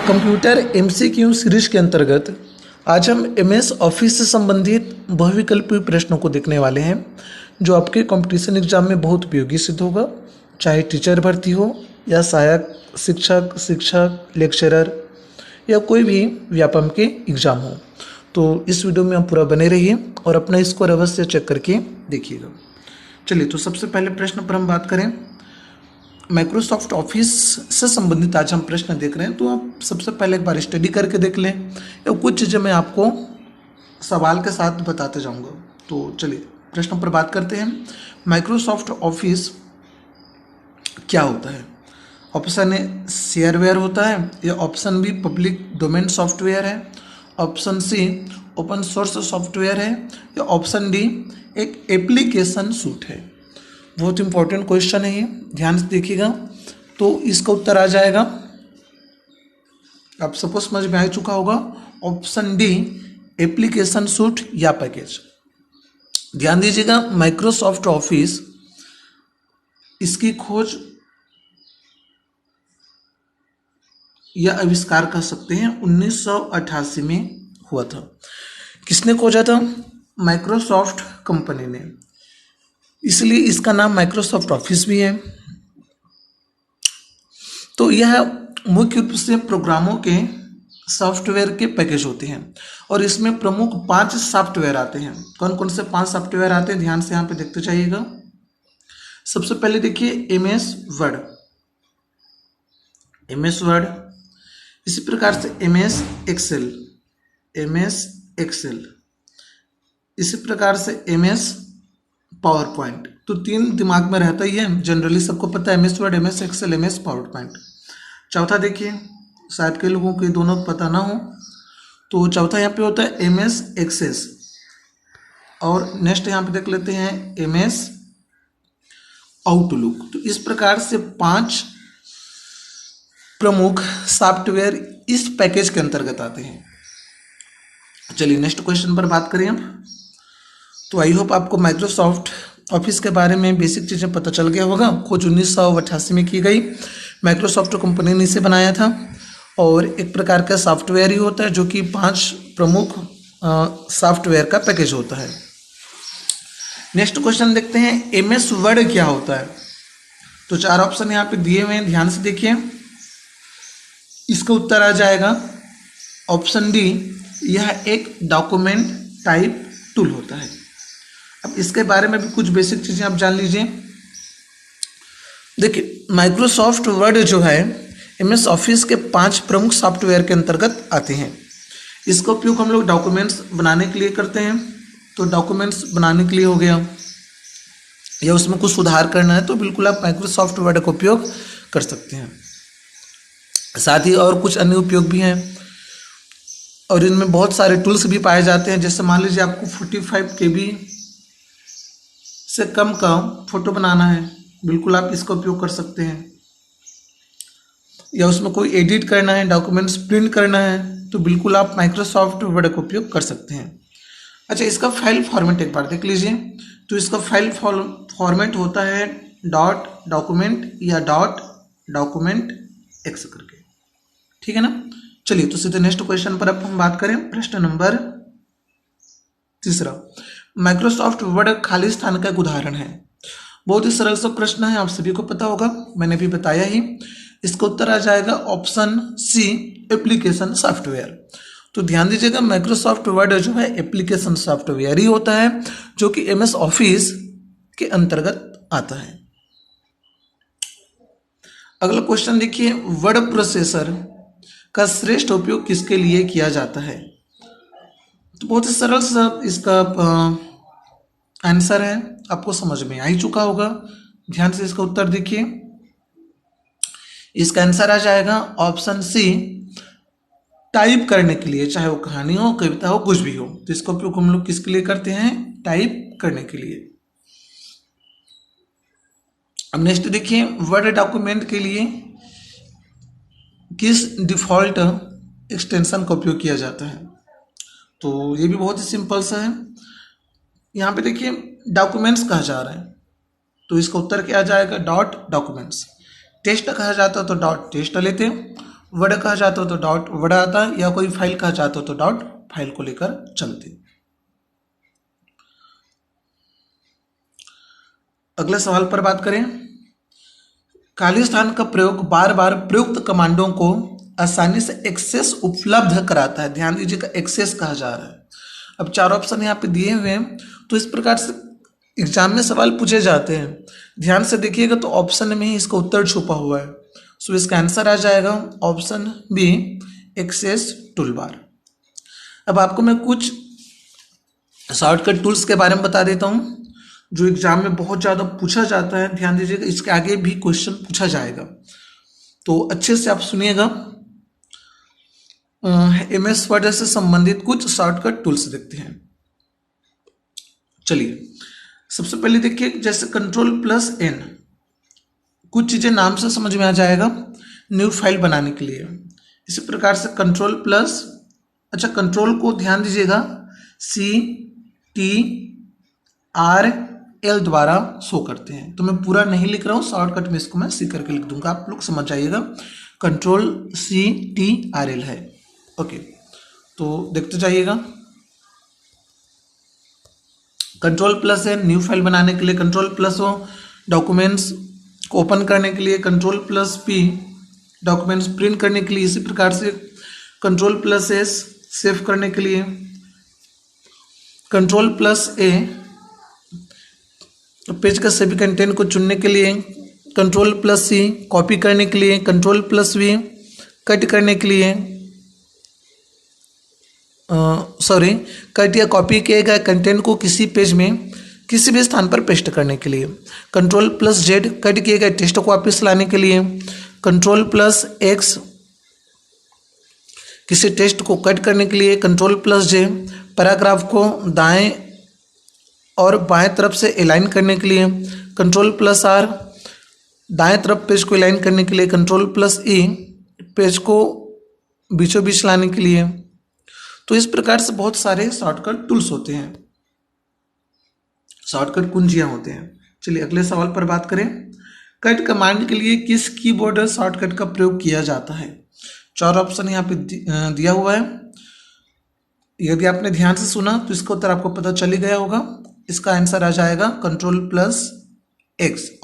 Computer MCQ series के अंतर्गत आज हम एमएस ऑफिस से संबंधित बहुविकल्पी प्रश्नों को देखने वाले हैं जो आपके कंपटीशन एग्जाम में बहुत उपयोगी सिद्ध होगा, चाहे टीचर भर्ती हो या सहायक शिक्षक लेक्चरर या कोई भी व्यापम के एग्ज़ाम हो। तो इस वीडियो में आप पूरा बने रहिए और अपना स्कोर अवश्य चेक करके देखिएगा। चलिए, तो सबसे पहले प्रश्न पर हम बात करें। माइक्रोसॉफ्ट ऑफिस से संबंधित आज हम प्रश्न देख रहे हैं, तो आप सबसे पहले एक बार स्टडी करके देख लें या कुछ चीज़ें मैं आपको सवाल के साथ बताते जाऊंगा। तो चलिए प्रश्न पर बात करते हैं। माइक्रोसॉफ्ट ऑफिस क्या होता है? ऑप्शन ए शेयरवेयर होता है, या option B public domain software है, option C open source software है, या ऑप्शन डी एक एप्लीकेशन सूट है। बहुत इंपॉर्टेंट क्वेश्चन है ये, ध्यान से देखिएगा। तो इसका उत्तर आ जाएगा, आप सबको समझ में आ चुका होगा, ऑप्शन डी एप्लीकेशन सूट या पैकेज। ध्यान दीजिएगा, माइक्रोसॉफ्ट ऑफिस इसकी खोज या आविष्कार कर सकते हैं 1988 में हुआ था। किसने खोजा था? माइक्रोसॉफ्ट कंपनी ने, इसलिए इसका नाम माइक्रोसॉफ्ट ऑफिस भी है। तो यह मुख्य रूप से प्रोग्रामों के सॉफ्टवेयर के पैकेज होते हैं और इसमें प्रमुख 5 सॉफ्टवेयर आते हैं। कौन कौन से 5 सॉफ्टवेयर आते हैं, ध्यान से यहाँ पे देखते जाइएगा। सबसे पहले देखिए एमएस वर्ड, इसी प्रकार से एमएस एक्सेल, इसी प्रकार से एमएस पावर पॉइंट। तो 3 दिमाग में रहता ही है, जनरली सबको पता है, MS Word, MS Excel, MS PowerPoint. चौथा देखिए, शायद के लोगों को दोनों पता ना हो, तो चौथा यहाँ पे होता है एमएस एक्सेस, और नेक्स्ट यहाँ पे देख लेते हैं एमएस आउटलुक। तो इस प्रकार से 5 प्रमुख सॉफ्टवेयर इस पैकेज के अंतर्गत आते हैं। चलिए नेक्स्ट क्वेश्चन पर बात करें हम। तो आई होप आपको माइक्रोसॉफ्ट ऑफिस के बारे में बेसिक चीज़ें पता चल गया होगा। खोज 1988 में की गई, माइक्रोसॉफ्ट कंपनी ने इसे बनाया था और एक प्रकार का सॉफ्टवेयर ही होता है जो कि 5 प्रमुख सॉफ्टवेयर का पैकेज होता है। नेक्स्ट क्वेश्चन देखते हैं, एमएस वर्ड क्या होता है? तो 4 ऑप्शन यहाँ पे दिए हुए हैं, ध्यान से देखिए। इसका उत्तर आ जाएगा ऑप्शन डी, यह एक डॉक्यूमेंट टाइप टूल होता है। अब इसके बारे में भी कुछ बेसिक चीज़ें आप जान लीजिए। देखिए, माइक्रोसॉफ्ट वर्ड जो है एमएस ऑफिस के 5 प्रमुख सॉफ्टवेयर के अंतर्गत आते हैं। इसका उपयोग हम लोग डॉक्यूमेंट्स बनाने के लिए करते हैं। तो डॉक्यूमेंट्स बनाने के लिए हो गया, या उसमें कुछ सुधार करना है, तो बिल्कुल आप माइक्रोसॉफ्ट वर्ड का उपयोग कर सकते हैं। साथ ही और कुछ अन्य उपयोग भी हैं और इनमें बहुत सारे टूल्स भी पाए जाते हैं। जैसे मान लीजिए आपको 45 KB से कम का फोटो बनाना है, बिल्कुल आप इसका उपयोग कर सकते हैं। या उसमें कोई एडिट करना है, डॉक्यूमेंट्स प्रिंट करना है, तो बिल्कुल आप माइक्रोसॉफ्ट वर्ड का उपयोग कर सकते हैं। अच्छा, इसका फाइल फॉर्मेट एक बार देख लीजिए। तो इसका फाइल फॉर्मेट होता है .डॉक्यूमेंट या .डॉक्यूमेंट एक्स करके, ठीक है ना। चलिए, तो सीधे नेक्स्ट क्वेश्चन पर अब हम बात करें। प्रश्न नंबर 3, माइक्रोसॉफ्ट वर्ड खाली स्थान का एक उदाहरण है। बहुत ही सरल सा प्रश्न है, आप सभी को पता होगा, मैंने भी बताया ही। इसका उत्तर आ जाएगा ऑप्शन सी, एप्लीकेशन सॉफ्टवेयर। तो ध्यान दीजिएगा, माइक्रोसॉफ्ट वर्ड जो है एप्लीकेशन सॉफ्टवेयर ही होता है जो कि एमएस ऑफिस के अंतर्गत आता है। अगला क्वेश्चन देखिए, वर्ड प्रोसेसर का श्रेष्ठ उपयोग किसके लिए किया जाता है? तो बहुत ही सरल सा इसका आंसर है, आपको समझ में आ ही चुका होगा। ध्यान से इसका उत्तर देखिए। इसका आंसर आ जाएगा ऑप्शन सी, टाइप करने के लिए, चाहे वो कहानी हो, कविता हो, कुछ भी हो। तो इसका उपयोग हम लोग किसके लिए करते हैं? टाइप करने के लिए। अब नेक्स्ट देखिए, वर्ड डॉक्यूमेंट के लिए किस डिफॉल्ट एक्सटेंशन का उपयोग किया जाता है? तो ये भी बहुत ही सिंपल सा है। यहाँ पे देखिए डॉक्यूमेंट्स कहा जा रहा है, तो इसका उत्तर क्या आ जाएगा? .डॉक्यूमेंट्स। टेस्ट कहा जाता है तो .टेस्ट लेते हैं, वर्ड कहा जाता हो तो डॉट वर्ड आता है, या कोई फाइल कहा जाता हो तो डॉट फाइल को लेकर चलते। अगले सवाल पर बात करें, खाली स्थान का प्रयोग बार बार प्रयुक्त कमांडों को आसानी से एक्सेस उपलब्ध कराता है। ध्यान दीजिएगा, एक्सेस कहा जा रहा है। अब चार ऑप्शन यहाँ पे दिए हुए हैं, तो इस प्रकार से एग्जाम में सवाल पूछे जाते हैं। ध्यान से देखिएगा तो ऑप्शन में ही इसका उत्तर छुपा हुआ है। सो इसका आंसर आ जाएगा ऑप्शन बी, एक्सेस टूलबार। अब आपको मैं कुछ शॉर्टकट टूल्स के बारे में बता देता हूँ जो एग्जाम में बहुत ज़्यादा पूछा जाता है। ध्यान दीजिएगा, इसके आगे भी क्वेश्चन पूछा जाएगा, तो अच्छे से आप सुनिएगा। MS वर्ड से संबंधित कुछ शॉर्टकट टूल्स देखते हैं। चलिए, सबसे पहले देखिए, जैसे Ctrl+N, कुछ चीज़ें नाम से समझ में आ जाएगा, न्यू फाइल बनाने के लिए। इसी प्रकार से कंट्रोल को ध्यान दीजिएगा CTRL द्वारा शो करते हैं। तो मैं पूरा नहीं लिख रहा हूँ, शॉर्टकट में इसको मैं C करके लिख दूंगा, आप लोग समझ जाइएगा। Ctrl+CTRL है। ओके, तो देखते जाइएगा। Ctrl+N न्यू फाइल बनाने के लिए, Ctrl+O डॉक्यूमेंट्स को ओपन करने के लिए, Ctrl+P डॉक्यूमेंट्स प्रिंट करने के लिए, इसी प्रकार से Ctrl+S सेव करने के लिए, Ctrl+A पेज का सभी कंटेंट को चुनने के लिए, Ctrl+C कॉपी करने के लिए, Ctrl+V कट करने के लिए, कट या कॉपी किए गए कंटेंट को किसी पेज में किसी भी स्थान पर पेस्ट करने के लिए, Ctrl+Z कट किए गए टेक्स्ट को वापस लाने के लिए, Ctrl+X किसी टेक्स्ट को कट करने के लिए, Ctrl+J पैराग्राफ को दाएं और बाएं तरफ से अलाइन करने के लिए, Ctrl+R दाएं तरफ पेज को अलाइन करने के लिए, Ctrl+E पेज को बीचों बीच लाने के लिए। तो इस प्रकार से बहुत सारे शॉर्टकट टूल्स होते हैं, शॉर्टकट कुंजियां होते हैं। चलिए अगले सवाल पर बात करें, कट कमांड के लिए किस कीबोर्ड शॉर्टकट का प्रयोग किया जाता है। चार ऑप्शन यहाँ पे दिया हुआ है। यदि आपने ध्यान से सुना तो इसका उत्तर आपको पता चल ही गया होगा। इसका आंसर आ जाएगा Ctrl+X।